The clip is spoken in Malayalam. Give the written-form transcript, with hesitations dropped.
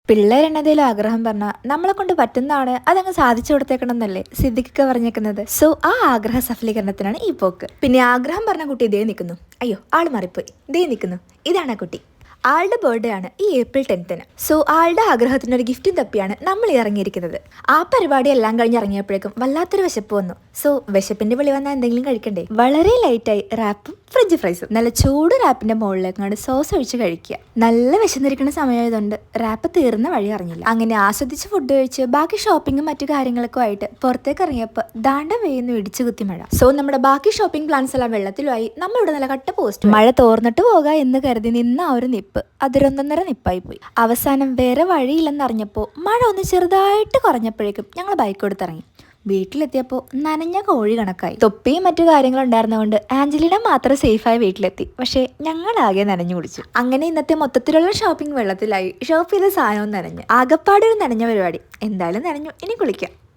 പിള്ളേരെന്നതേലും ആഗ്രഹം പറഞ്ഞാൽ നമ്മളെ കൊണ്ട് പറ്റുന്നതാണ് അതങ്ങ് സാധിച്ചു കൊടുത്തേക്കണം എന്നല്ലേ സിദ്ദിഖൊക്കെ പറഞ്ഞേക്കുന്നത്. സോ ആ ആഗ്രഹ സഫലീകരണത്തിനാണ് ഈ പോക്ക്. പിന്നെ ആഗ്രഹം പറഞ്ഞ കുട്ടി ഇതേ നിൽക്കുന്നു. അയ്യോ ആള് മാറിപ്പോയി. ഇതേ നിൽക്കുന്നു. ഇതാണ് ആ കുട്ടി. ആളുടെ ബർത്ത്ഡേ ആണ് ഈ ഏപ്രിൽ 10th. സോ ആളുടെ ആഗ്രഹത്തിന് ഒരു ഗിഫ്റ്റും തപ്പിയാണ് നമ്മൾ ഇറങ്ങിയിരിക്കുന്നത്. ആ പരിപാടി എല്ലാം കഴിഞ്ഞ് ഇറങ്ങിയപ്പോഴേക്കും വല്ലാത്തൊരു വിശപ്പ് വന്നു. സോ വിശപ്പിന്റെ വിളി വന്നാൽ എന്തെങ്കിലും കഴിക്കണ്ടേ. വളരെ ലൈറ്റായി റാപ്പും ഫ്രഞ്ച് ഫ്രൈസും നല്ല ചൂട് റാപ്പിന്റെ മുകളിലേക്കാണ് സോസ് ഒഴിച്ച് കഴിക്കുക. നല്ല വിശന്നിരിക്കുന്ന സമയമായതുകൊണ്ട് റാപ്പ് തീർന്ന വഴി അറിഞ്ഞില്ല. അങ്ങനെ ആസ്വദിച്ച് ഫുഡ് കഴിച്ച് ബാക്കി ഷോപ്പിങ്ങും മറ്റു കാര്യങ്ങളൊക്കെ ആയിട്ട് പുറത്തേക്ക് ഇറങ്ങിയപ്പോൾ ദാണ്ട വേന്ന് ഇടിച്ചു കുത്തി മഴ. സോ നമ്മുടെ ബാക്കി ഷോപ്പിംഗ് പ്ലാൻസ് എല്ലാം വെള്ളത്തിലുമായി. നമ്മളിവിടെ നല്ല കട്ട പോസ്റ്റ്. മഴ തോർന്നിട്ട് പോകാം എന്ന് കരുതി നിന്ന ആ ഒരു നിപ്പ് അതൊരൊന്നൊന്നര നിപ്പായി പോയി. അവസാനം വേറെ വഴിയില്ലെന്നറിഞ്ഞപ്പോൾ മഴ ഒന്ന് ചെറുതായിട്ട് കുറഞ്ഞപ്പോഴേക്കും ഞങ്ങൾ ബൈക്ക് കൊടുത്തിറങ്ങി. വീട്ടിലെത്തിയപ്പോൾ നനഞ്ഞ കോഴി കണക്കായി. തൊപ്പിയും മറ്റു കാര്യങ്ങളും ഉണ്ടായിരുന്നതുകൊണ്ട് ആഞ്ചലിന മാത്രം സേഫായി വീട്ടിലെത്തി. പക്ഷേ ഞങ്ങളാകെ നനഞ്ഞു കുടിച്ചു. അങ്ങനെ ഇന്നത്തെ മൊത്തത്തിലുള്ള ഷോപ്പിംഗ് വെള്ളത്തിലായി. ഷോപ്പ് ചെയ്ത സാധനവും നനഞ്ഞ് ആകപ്പാടൊരു നനഞ്ഞ പരിപാടി. എന്തായാലും നനഞ്ഞു, ഇനി കുളിക്കാം.